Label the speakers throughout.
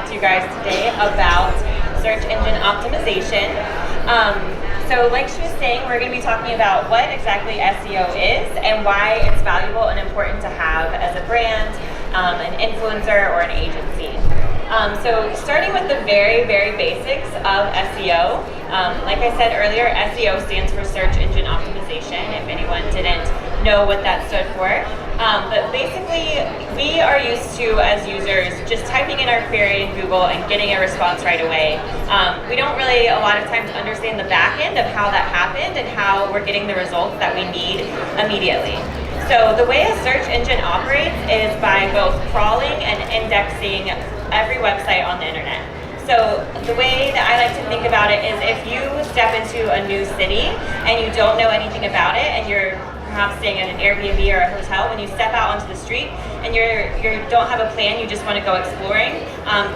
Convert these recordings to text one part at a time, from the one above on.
Speaker 1: talk to you guys today about search engine optimization. So like she was saying, we're going to be talking about what exactly SEO is and why it's valuable and important to have as a brand, an influencer, or an agency. So starting with the very, very basics of SEO, like I said earlier, SEO stands for search engine optimization, if anyone didn't know what that stood for. But basically, we are used to, as users, just typing in our query in Google and getting a response right away. We don't really, a lot of times, understand the back end of how that happened and how we're getting the results that we need immediately. So the way a search engine operates is by both crawling and indexing every website on the internet. So the way that I like to think about it is if you step into a new city and you don't know anything about it and you're perhaps staying at an Airbnb or a hotel, when you step out onto the street and you don't have a plan, you just want to go exploring,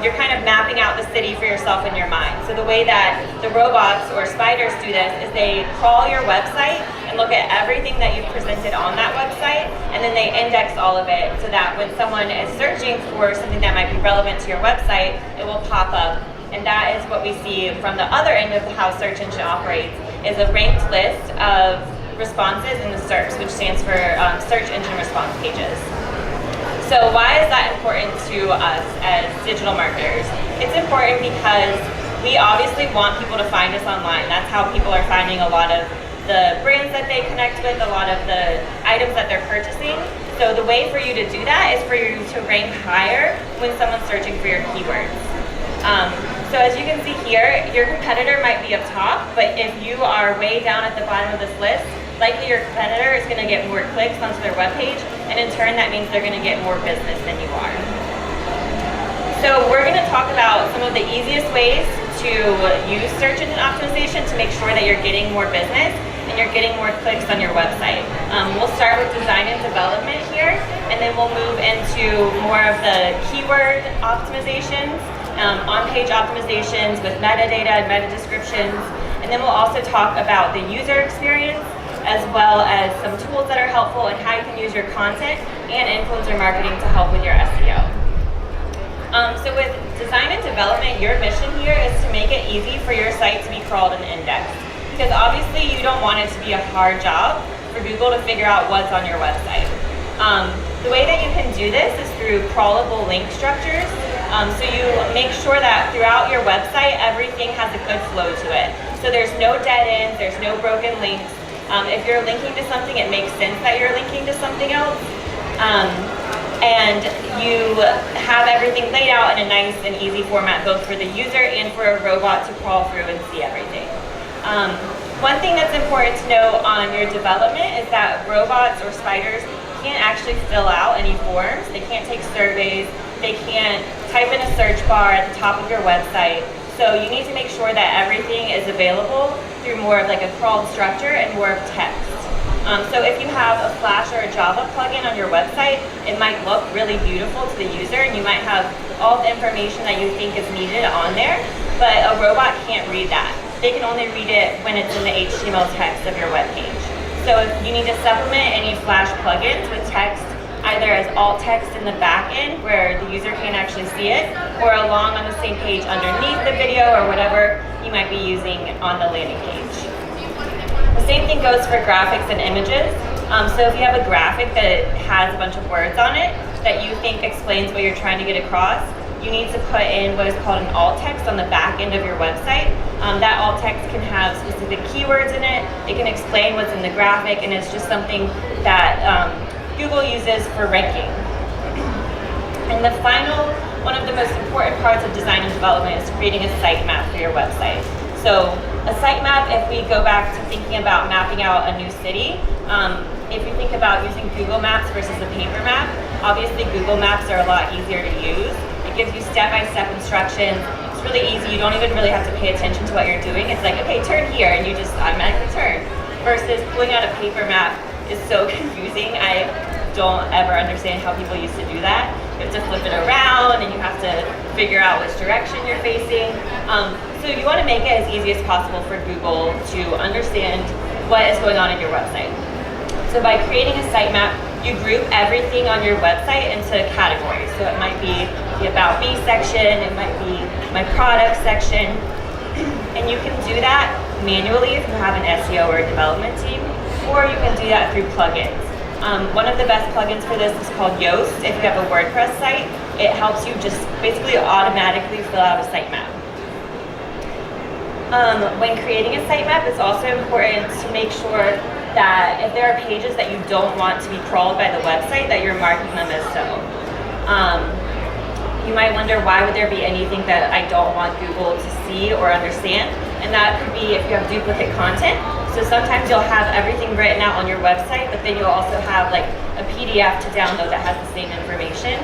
Speaker 1: you're kind of mapping out the city for yourself in your mind. So the way that the robots or spiders do this is they crawl your website and look at everything that you've presented on that website, and then they index all of it so that when someone is searching for something that might be relevant to your website, it will pop up. And that is what we see from the other end of how search engine operates, is a ranked list of responses in the SERPs, which stands for search engine response pages. So why is that important to us as digital marketers? It's important because we obviously want people to find us online. That's how people are finding a lot of the brands that they connect with, a lot of the items that they're purchasing. So the way for you to do that is for you to rank higher when someone's searching for your keywords. So as you can see here, your competitor might be up top, but if you are way down at the bottom of this list, likely your competitor is going to get more clicks onto their webpage, and in turn that means they're going to get more business than you are. So we're going to talk about some of the easiest ways to use search engine optimization to make sure that you're getting more business and you're getting more clicks on your website. We'll start with design and development here, and then we'll move into more of the keyword optimizations, on-page optimizations with metadata and meta descriptions, and then we'll also talk about the user experience as well as some tools that are helpful and how you can use your content and influencer marketing to help with your SEO. So with design and development, your mission here is to make it easy for your site to be crawled and indexed. Because obviously you don't want it to be a hard job for Google to figure out what's on your website. The way that you can do this is through crawlable link structures. So you make sure that throughout your website, everything has a good flow to it. So there's no dead ends, there's no broken links. If you're linking to something, it makes sense that you're linking to something else. And you have everything laid out in a nice and easy format, both for the user and for a robot to crawl through and see everything. One thing that's important to know on your development is that robots or spiders can't actually fill out any forms. They can't take surveys. They can't type in a search bar at the top of your website. So you need to make sure that everything is available through more of like a crawled structure and more of text. So if you have a Flash or a Java plugin on your website, it might look really beautiful to the user, and you might have all the information that you think is needed on there, but a robot can't read that. They can only read it when it's in the HTML text of your web page. So if you need to supplement any Flash plugins with text, either as alt text in the back end where the user can't actually see it, or along on the same page underneath the video or whatever you might be using on the landing page. The same thing goes for graphics and images. So if you have a graphic that has a bunch of words on it that you think explains what you're trying to get across, you need to put in what is called an alt text on the back end of your website. That alt text can have specific keywords in it. It can explain what's in the graphic, and it's just something that Google uses for ranking. And the final, one of the most important parts of design and development is creating a sitemap for your website. So a sitemap, if we go back to thinking about mapping out a new city, if you think about using Google Maps versus a paper map, obviously Google Maps are a lot easier to use. It gives you step-by-step instructions. It's really easy. You don't even really have to pay attention to what you're doing. It's like, okay, turn here, and you just automatically turn. Versus pulling out a paper map is so confusing. I don't ever understand how people used to do that. You have to flip it around, and you have to figure out which direction you're facing. So you want to make it as easy as possible for Google to understand what is going on in your website. So by creating a sitemap, you group everything on your website into categories. So it might be the About Me section, it might be my product section, and you can do that manually if you have an SEO or a development team, or you can do that through plugins. One of the best plugins for this is called Yoast. If you have a WordPress site, it helps you just basically automatically fill out a sitemap. When creating a sitemap, it's also important to make sure that if there are pages that you don't want to be crawled by the website, that you're marking them as so. You might wonder, why would there be anything that I don't want Google to see or understand? And that could be if you have duplicate content. So sometimes you'll have everything written out on your website, but then you'll also have like a PDF to download that has the same information.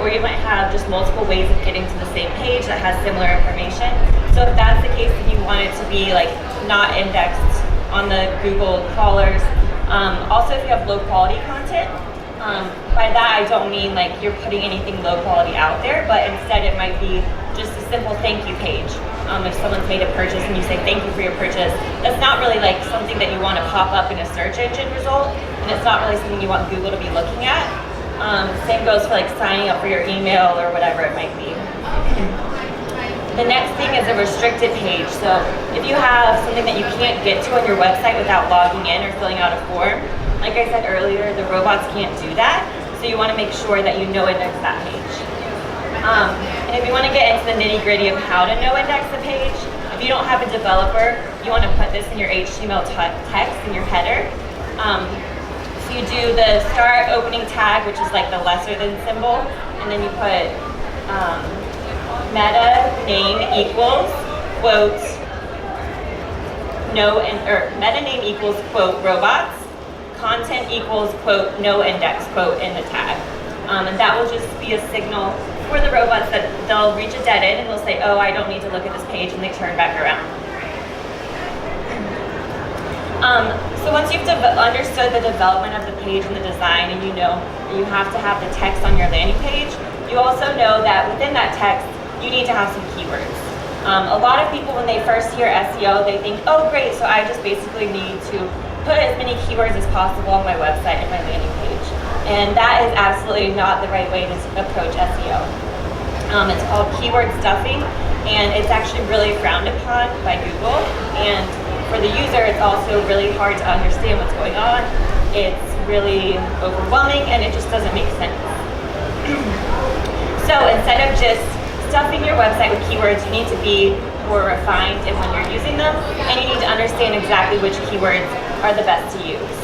Speaker 1: Or you might have just multiple ways of getting to the same page that has similar information. So if that's the case, then you want it to be like not indexed on the Google crawlers. Also, if you have low quality content, by that I don't mean like you're putting anything low quality out there, but instead it might be just a simple thank you page. If someone's made a purchase and you say thank you for your purchase, that's not really like something that you want to pop up in a search engine result, and it's not really something you want Google to be looking at. Same goes for like signing up for your email or whatever it might be. The next thing is a restricted page. So if you have something that you can't get to on your website without logging in or filling out a form, like I said earlier, the robots can't do that. So you want to make sure that you no index that page. And if you want to get into the nitty-gritty of how to no index the page, if you don't have a developer, you want to put this in your HTML text in your header. So you do the start opening tag, which is like the lesser than symbol, and then you put meta name equals quote meta name equals quote robots, content equals quote no index quote in the tag. And that will just be a signal for the robots that they'll reach a dead end and they'll say, oh, I don't need to look at this page, and they turn back around. So once you've understood the development of the page and the design, and you know that you have to have the text on your landing page, you also know that within that text, you need to have some keywords. A lot of people, when they first hear SEO, they think, oh great, so I just basically need to put as many keywords as possible on my website and my landing page. And that is absolutely not the right way to approach SEO. It's called keyword stuffing, and it's actually really frowned upon by Google. And for the user, it's also really hard to understand what's going on. It's really overwhelming, and it just doesn't make sense. So instead of just stuffing your website with keywords, you need to be more refined in when you're using them, and you need to understand exactly which keywords are the best to use.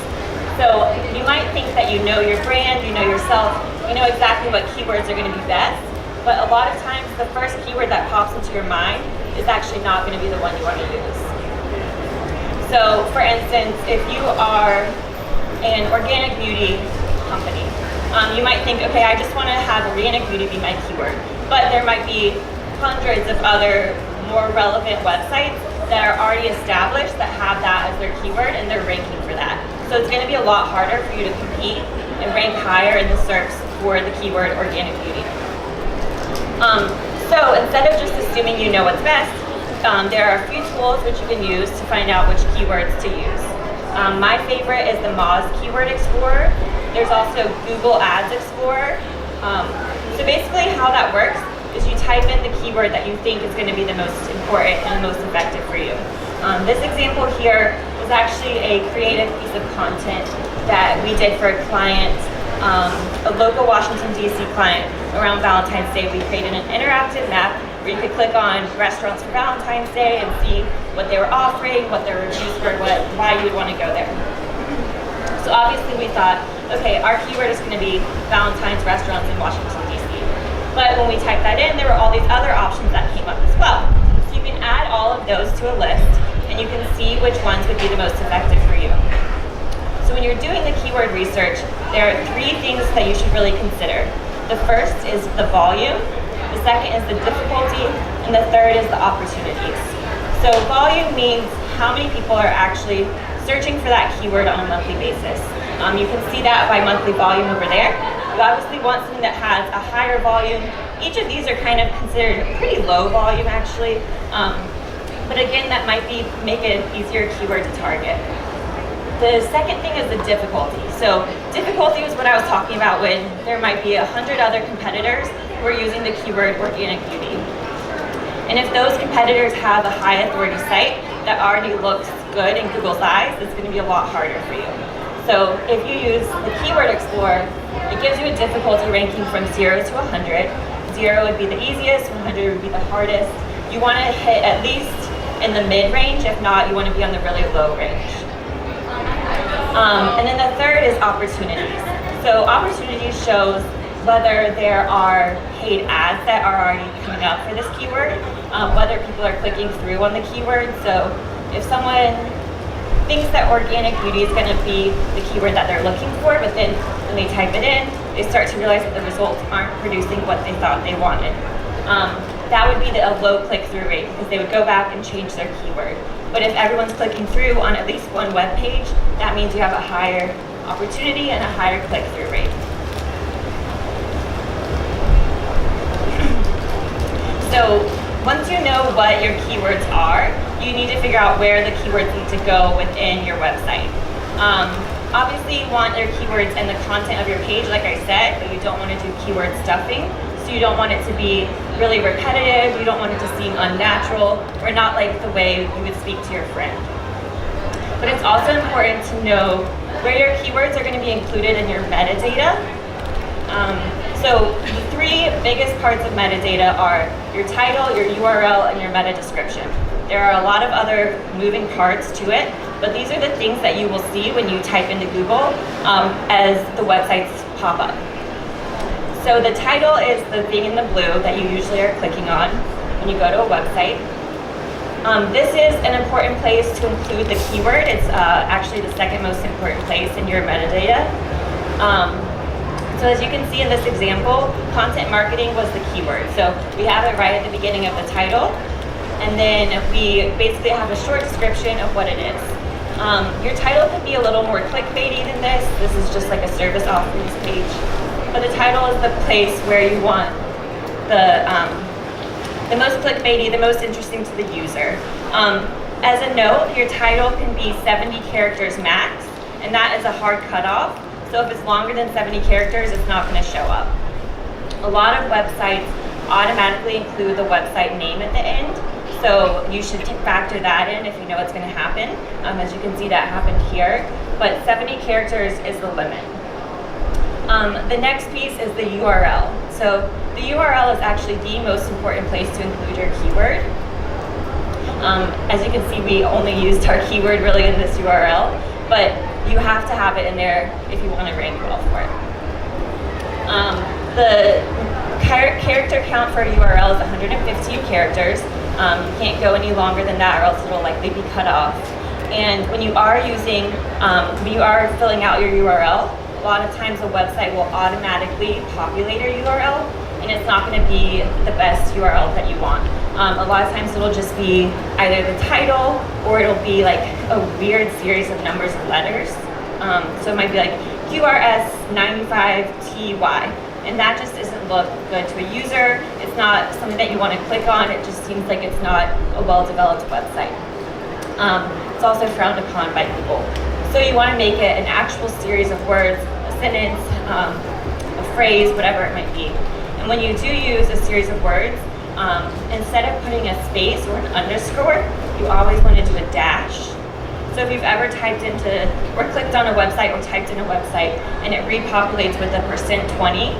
Speaker 1: So you might think that you know your brand, you know yourself, you know exactly what keywords are going to be best, but a lot of times the first keyword that pops into your mind is actually not going to be the one you want to use. So for instance, if you are an organic beauty company, you might think, okay, I just want to have organic beauty be my keyword, but there might be hundreds of other more relevant websites that are already established that have that as their keyword, and they're ranking for that. So it's going to be a lot harder for you to compete and rank higher in the SERPs for the keyword organic beauty. So instead of just assuming you know what's best, there are a few tools which you can use to find out which keywords to use. My favorite is the Moz Keyword Explorer. There's also Google Ads Explorer. So basically how that works is you type in the keyword that you think is going to be the most important and most effective for you. This example here was actually a creative piece of content that we did for a client, a local Washington, D.C. client. Around Valentine's Day, we created an interactive map where you could click on restaurants for Valentine's Day and see what they were offering, what their reviews were, why you would want to go there. So obviously we thought, okay, our keyword is going to be Valentine's restaurants in Washington, D.C. But when we typed that in, there were all these other options that came up as well. So you can add all of those to a list, and you can see which ones would be the most effective for you. So when you're doing the keyword research, there are 3 things that you should really consider. The first is the volume, the second is the difficulty, and the third is the opportunities. So volume means how many people are actually searching for that keyword on a monthly basis. You can see that by monthly volume over there. You obviously want something that has a higher volume. Each of these are kind of considered pretty low volume actually. But again, that might make it an easier keyword to target. The second thing is the difficulty. So difficulty is what I was talking about when there might be 100 other competitors who are using the keyword organic beauty. And if those competitors have a high authority site that already looks good in Google's eyes, it's going to be a lot harder for you. So if you use the Keyword Explorer, it gives you a difficulty ranking from 0 to 100. 0 would be the easiest, 100 would be the hardest. You want to hit at least in the mid-range. If not, you want to be on the really low range. And then the third is opportunities. So opportunities shows whether there are paid ads that are already coming up for this keyword, whether people are clicking through on the keyword. So if someone thinks that organic beauty is going to be the keyword that they're looking for, but then when they type it in, they start to realize that the results aren't producing what they thought they wanted. That would be a low click-through rate because they would go back and change their keyword. But if everyone's clicking through on at least one web page, that means you have a higher opportunity and a higher click-through rate. So once you know what your keywords are, you need to figure out where the keywords need to go within your website. Obviously, you want your keywords in the content of your page, like I said, but you don't want to do keyword stuffing. So you don't want it to be really repetitive, you don't want it to seem unnatural, or not like the way you would speak to your friend. But it's also important to know where your keywords are going to be included in your metadata. So the three biggest parts of metadata are your title, your URL, and your meta description. There are a lot of other moving parts to it, but these are the things that you will see when you type into Google as the websites pop up. So the title is the thing in the blue that you usually are clicking on when you go to a website. This is an important place to include the keyword. It's actually the second most important place in your metadata. So as you can see in this example, content marketing was the keyword. So we have it right at the beginning of the title, and then we basically have a short description of what it is. Your title could be a little more clickbaity than this. This is just like a service offerings page. But the title is the place where you want the most clickbaity, the most interesting to the user. As a note, your title can be 70 characters max, and that is a hard cutoff. So if it's longer than 70 characters, it's not going to show up. A lot of websites automatically include the website name at the end, so you should factor that in if you know what's going to happen. As you can see, that happened here, but 70 characters is the limit. The next piece is the URL. So the URL is actually the most important place to include your keyword. As you can see, we only used our keyword really in this URL, but you have to have it in there if you want to rank well for it. The character count for a URL is 115 characters. You can't go any longer than that or else it'll likely be cut off. And when you are filling out your URL, a lot of times a website will automatically populate your URL, and it's not going to be the best URL that you want. A lot of times it'll just be either the title or it'll be like a weird series of numbers and letters. So it might be like QRS95TY, and that just doesn't look good to a user. It's not something that you want to click on. It just seems like it's not a well-developed website. It's also frowned upon by Google. So you want to make it an actual series of words, a sentence, a phrase, whatever it might be. And when you do use a series of words, instead of putting a space or an underscore, you always want to do a dash. So if you've ever typed into or clicked on a website or typed in a website and it repopulates with a %20,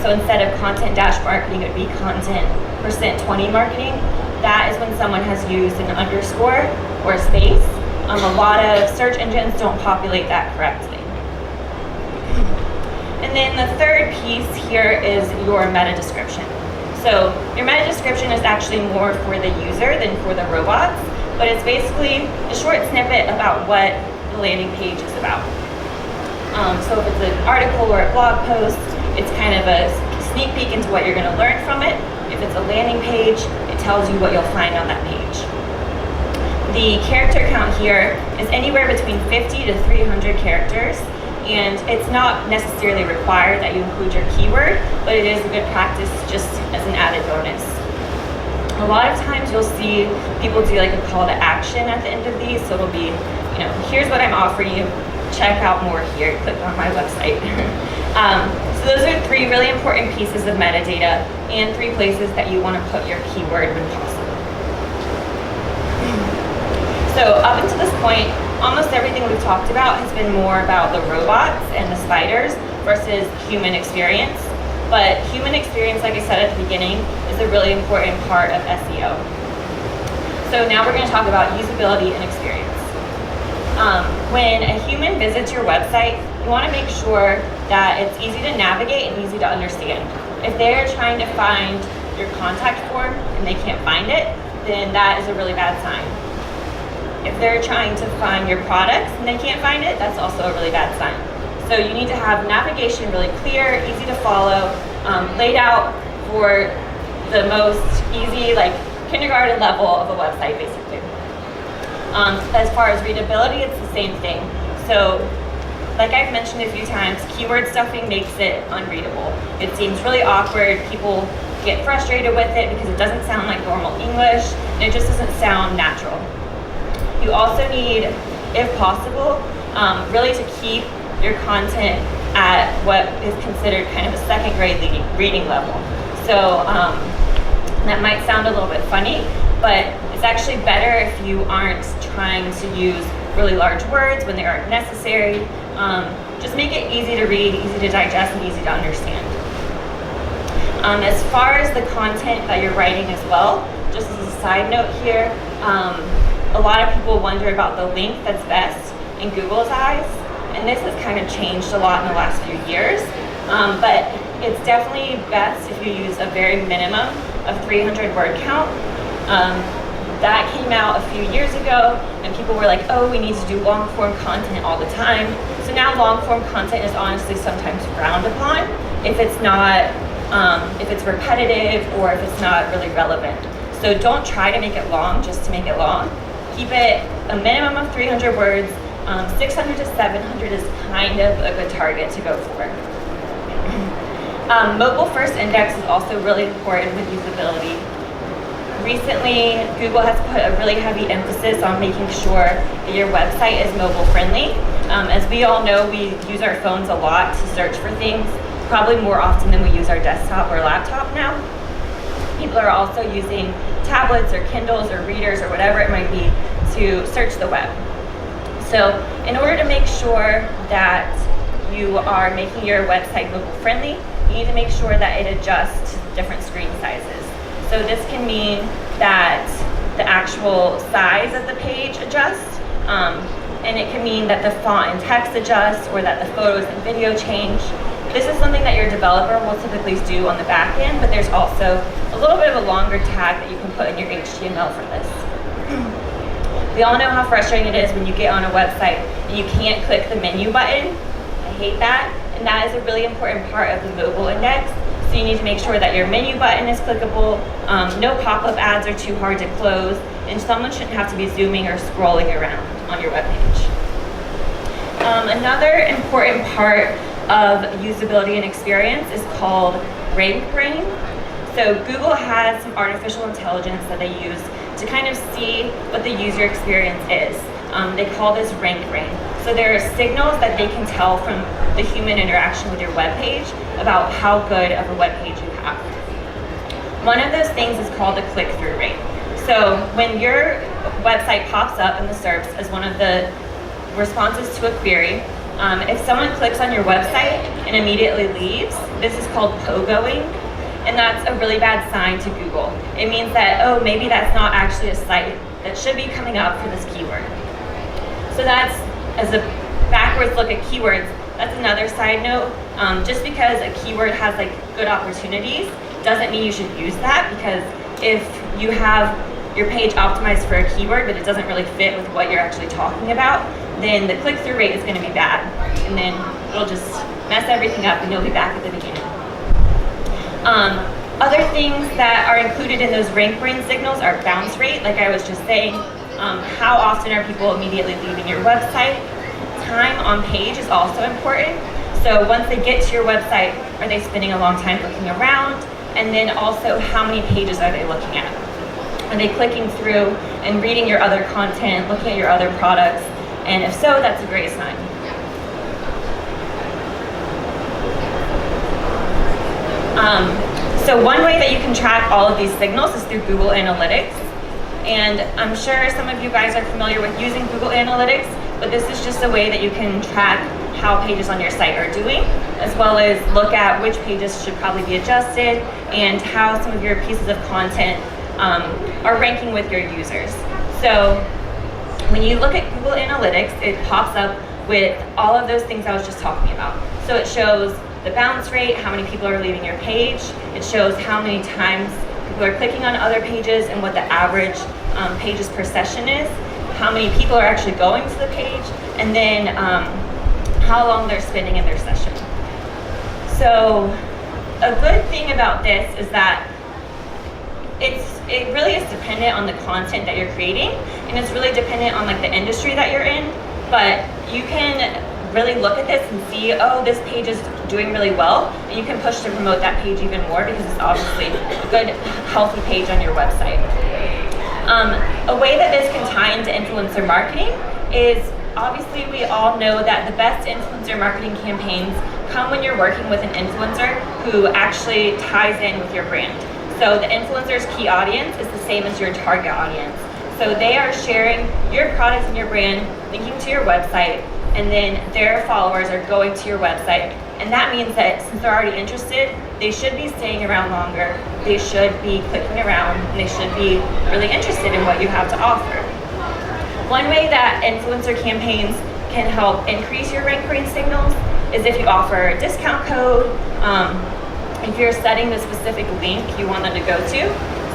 Speaker 1: so instead of content-marketing, it would be content%20 marketing. That is when someone has used an underscore or a space. A lot of search engines don't populate that correctly. And then the third piece here is your meta description. So your meta description is actually more for the user than for the robots, but it's basically a short snippet about what the landing page is about. So if it's an article or a blog post, it's kind of a sneak peek into what you're going to learn from it. If it's a landing page, it tells you what you'll find on that page. The character count here is anywhere between 50 to 300 characters, and it's not necessarily required that you include your keyword, but it is a good practice just as an added bonus. A lot of times you'll see people do like a call to action at the end of these, so it'll be here's what I'm offering you, check out more here, click on my website. So those are 3 really important pieces of metadata and 3 places that you want to put your keyword when possible. So up until this point, almost everything we've talked about has been more about the robots and the spiders versus human experience. But human experience, like I said at the beginning, is a really important part of SEO. So now we're going to talk about usability and experience. When a human visits your website, you want to make sure that it's easy to navigate and easy to understand. If they're trying to find your contact form and they can't find it, then that is a really bad sign. If they're trying to find your products and they can't find it, that's also a really bad sign. So you need to have navigation really clear, easy to follow, laid out for the most easy, like kindergarten level of a website, basically. As far as readability, it's the same thing. So, like I've mentioned a few times, keyword stuffing makes it unreadable. It seems really awkward. People get frustrated with it because it doesn't sound like normal English, and it just doesn't sound natural. You also need, if possible, really to keep your content at what is considered kind of a second grade reading level. So that might sound a little bit funny, but it's actually better if you aren't trying to use really large words when they aren't necessary. Just make it easy to read, easy to digest, and easy to understand. As far as the content that you're writing as well, just as a side note here, a lot of people wonder about the length that's best in Google's eyes, and this has kind of changed a lot in the last few years, but it's definitely best if you use a very minimum of 300 word count. That came out a few years ago, and people were like, oh, we need to do long form content all the time. So now long form content is honestly sometimes frowned upon if it's not, if it's repetitive or if it's not really relevant. So don't try to make it long just to make it long. Keep it a minimum of 300 words. 600 to 700 is kind of a good target to go for. Mobile first index is also really important with usability. Recently, Google has put a really heavy emphasis on making sure that your website is mobile friendly. As we all know, we use our phones a lot to search for things, probably more often than we use our desktop or laptop now. People are also using tablets or Kindles or readers or whatever it might be to search the web. So in order to make sure that you are making your website mobile friendly, you need to make sure that it adjusts to different screen sizes. So this can mean that the actual size of the page adjusts, and it can mean that the font and text adjusts, or that the photos and video change. This is something that your developer will typically do on the back end, but there's also a little bit of a longer tag that you can put in your HTML for this. We all know how frustrating it is when you get on a website and you can't click the menu button. I hate that, and that is a really important part of the mobile index. So you need to make sure that your menu button is clickable, no pop-up ads are too hard to close, and someone shouldn't have to be zooming or scrolling around on your webpage. Another important part of usability and experience is called rank brain. So Google has some artificial intelligence that they use to kind of see what the user experience is. They call this rank brain. So there are signals that they can tell from the human interaction with your web page about how good of a web page you have. One of those things is called the click-through rate. So when your website pops up in the SERPs as one of the responses to a query, if someone clicks on your website and immediately leaves, this is called pogoing, and that's a really bad sign to Google. It means that, oh, maybe that's not actually a site that should be coming up for this keyword. So that's, as a backwards look at keywords, that's another side note. Just because a keyword has like good opportunities doesn't mean you should use that, because if you have your page optimized for a keyword but it doesn't really fit with what you're actually talking about, then the click-through rate is going to be bad, and then it'll just mess everything up and you'll be back at the beginning. Other things that are included in those rank brain signals are bounce rate, like I was just saying. How often are people immediately leaving your website? Time on page is also important. So once they get to your website, are they spending a long time looking around? And then also, how many pages are they looking at? Are they clicking through and reading your other content, looking at your other products? And if so, that's a great sign. So one way that you can track all of these signals is through Google Analytics. And I'm sure some of you guys are familiar with using Google Analytics, but this is just a way that you can track how pages on your site are doing, as well as look at which pages should probably be adjusted and how some of your pieces of content are ranking with your users. So when you look at Google Analytics, it pops up with all of those things I was just talking about. So it shows the bounce rate, how many people are leaving your page. It shows how many times people are clicking on other pages and what the average pages per session is, how many people are actually going to the page, and then how long they're spending in their session. So a good thing about this is that it really is dependent on the content that you're creating, and it's really dependent on like the industry that you're in, but you can really look at this and see, oh, this page is doing really well, and you can push to promote that page even more because it's obviously a good, healthy page on your website. A way that this can tie into influencer marketing is, obviously we all know that the best influencer marketing campaigns come when you're working with an influencer who actually ties in with your brand. So the influencer's key audience is the same as your target audience. So they are sharing your products and your brand, linking to your website, and then their followers are going to your website. And that means that since they're already interested, they should be staying around longer, they should be clicking around, and they should be really interested in what you have to offer. One way that influencer campaigns can help increase your rank brain signals is if you offer a discount code, if you're setting the specific link you want them to go to.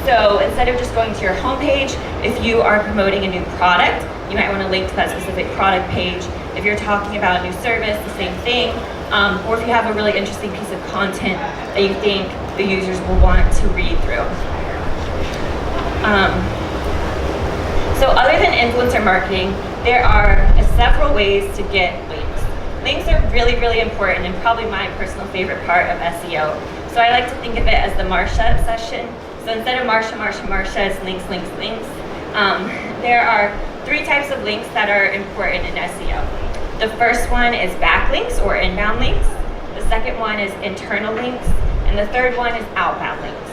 Speaker 1: So instead of just going to your homepage, if you are promoting a new product, you might want to link to that specific product page. If you're talking about a new service, the same thing. Or if you have a really interesting piece of content that you think the users will want to read through. So other than influencer marketing, there are several ways to get links. Links are really, really important and probably my personal favorite part of SEO. So I like to think of it as the Marsha session. So instead of Marsha, it's links, links, links. There are 3 types of links that are important in SEO. The first one is backlinks or inbound links. The second one is internal links. And the third one is outbound links.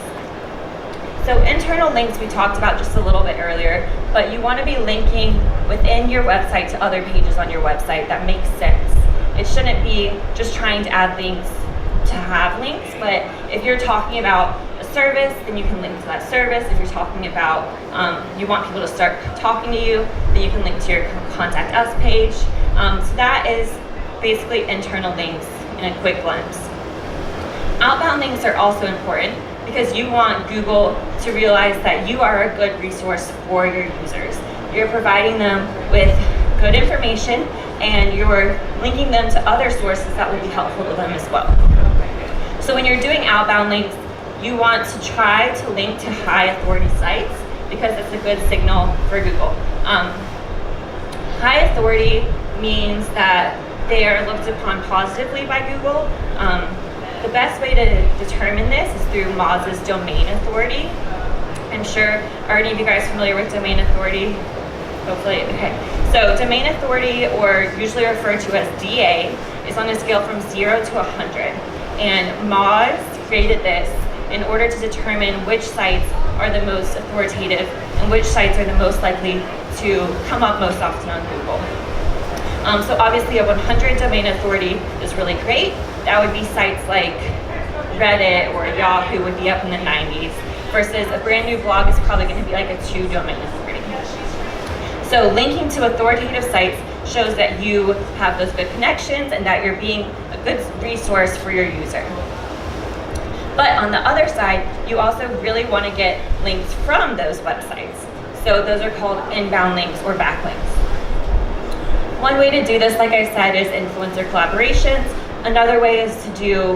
Speaker 1: So internal links we talked about just a little bit earlier, but you want to be linking within your website to other pages on your website that makes sense. It shouldn't be just trying to add links to have links, but if you're talking about a service, then you can link to that service. If you're talking about, you want people to start talking to you, then you can link to your contact us page. So that is basically internal links in a quick glimpse. Outbound links are also important because you want Google to realize that you are a good resource for your users. You're providing them with good information and you're linking them to other sources that will be helpful to them as well. So when you're doing outbound links, you want to try to link to high authority sites because it's a good signal for Google. High authority means that they are looked upon positively by Google. The best way to determine this is through Moz's domain authority. I'm sure, are any of you guys familiar with domain authority? Hopefully, okay. So domain authority, or usually referred to as DA, is on a scale from 0 to 100. And Moz created this in order to determine which sites are the most authoritative and which sites are the most likely to come up most often on Google. So obviously a 100 domain authority is really great. That would be sites like Reddit or Yahoo would be up in the 90s, versus a brand new blog is probably going to be like a 2 domain authority. So linking to authoritative sites shows that you have those good connections and that you're being a good resource for your user. But on the other side, you also really want to get links from those websites. So those are called inbound links or backlinks. One way to do this, like I said, is influencer collaborations. Another way is to do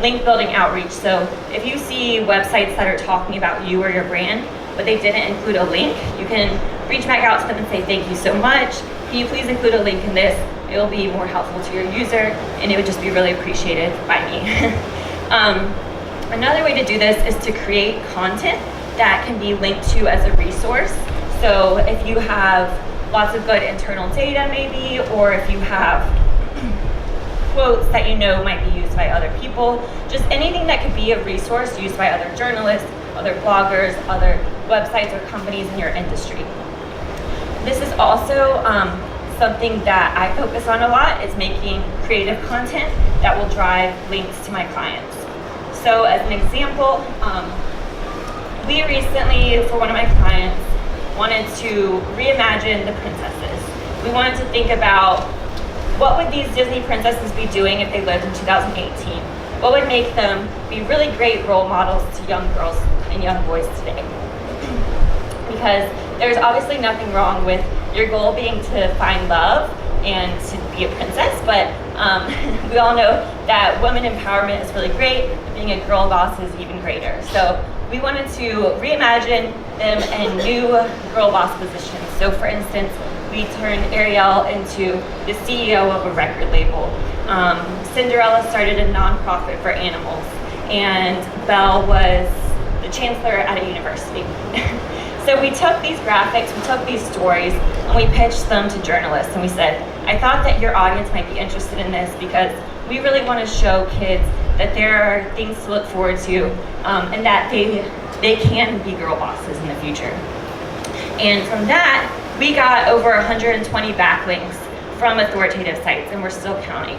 Speaker 1: link building outreach. So if you see websites that are talking about you or your brand, but they didn't include a link, you can reach back out to them and say, thank you so much. Can you please include a link in this? It will be more helpful to your user, and it would just be really appreciated by me. Another way to do this is to create content that can be linked to as a resource. So if you have lots of good internal data maybe, or if you have quotes that you know might be used by other people, just anything that could be a resource used by other journalists, other bloggers, other websites or companies in your industry. This is also something that I focus on a lot, is making creative content that will drive links to my clients. So as an example, we recently, for one of my clients, wanted to reimagine the princesses. We wanted to think about what would these Disney princesses be doing if they lived in 2018? What would make them be really great role models to young girls and young boys today? Because there's obviously nothing wrong with your goal being to find love and to be a princess, but we all know that women empowerment is really great, but being a girl boss is even greater. So we wanted to reimagine them in new girl boss positions. So for instance, we turned Ariel into the CEO of a record label. Cinderella started a nonprofit for animals, and Belle was the chancellor at a university. So we took these graphics, we took these stories, and we pitched them to journalists, and we said, I thought that your audience might be interested in this because we really want to show kids that there are things to look forward to, and that they can be girl bosses in the future. And from that, we got over 120 backlinks from authoritative sites, and we're still counting.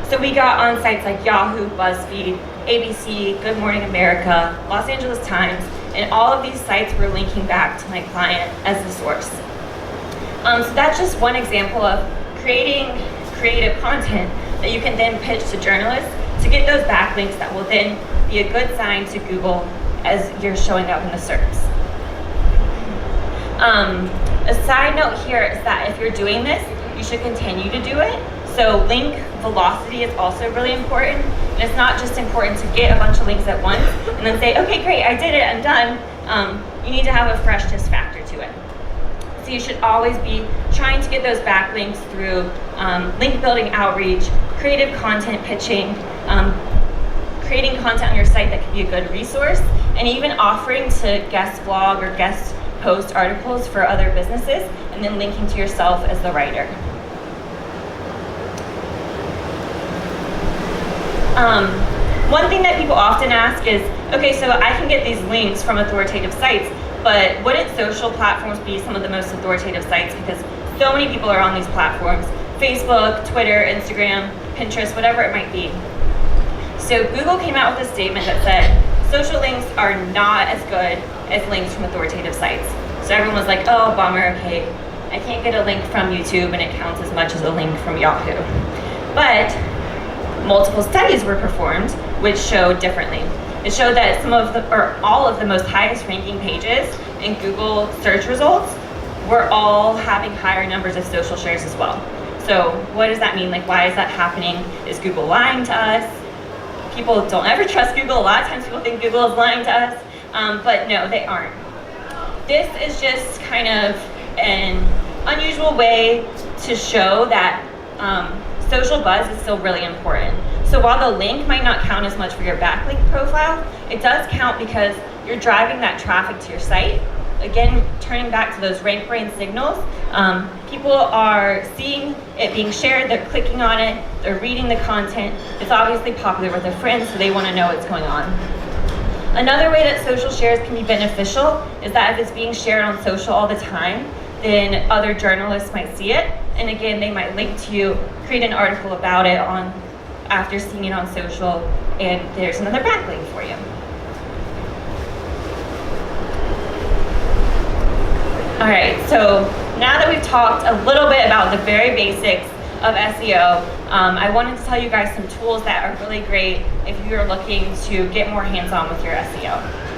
Speaker 1: So we got on sites like Yahoo, BuzzFeed, ABC, Good Morning America, Los Angeles Times, and all of these sites were linking back to my client as the source. So that's just one example of creating creative content that you can then pitch to journalists to get those backlinks that will then be a good sign to Google as you're showing up in the SERPs. A side note here is that if you're doing this, you should continue to do it. So link velocity is also really important. And it's not just important to get a bunch of links at once and then say, okay, great, I did it, I'm done. You need to have a freshness factor to it. So you should always be trying to get those backlinks through link building outreach, creative content pitching, creating content on your site that can be a good resource, and even offering to guest blog or guest post articles for other businesses, and then linking to yourself as the writer. One thing that people often ask is, okay, so I can get these links from authoritative sites, but wouldn't social platforms be some of the most authoritative sites? Because so many people are on these platforms, Facebook, Twitter, Instagram, Pinterest, whatever it might be. So Google came out with a statement that said, social links are not as good as links from authoritative sites. So everyone was like, oh, bummer, okay, I can't get a link from YouTube and it counts as much as a link from Yahoo. But multiple studies were performed which showed differently. It showed that some of the, or all of the most highest ranking pages in Google search results were all having higher numbers of social shares as well. So what does that mean? Like, why is that happening? Is Google lying to us? People don't ever trust Google. A lot of times people think Google is lying to us, but no, they aren't. This is just kind of an unusual way to show that social buzz is still really important. So while the link might not count as much for your backlink profile, it does count because you're driving that traffic to your site. Again, turning back to those rank brain signals, people are seeing it being shared, they're clicking on it, they're reading the content. It's obviously popular with their friends, so they want to know what's going on. Another way that social shares can be beneficial is that if it's being shared on social all the time, then other journalists might see it, and again, they might link to you, create an article about it after seeing it on social, and there's another backlink for you. All right, so now that we've talked a little bit about the very basics of SEO, I wanted to tell you guys some tools that are really great if you're looking to get more hands-on with your SEO.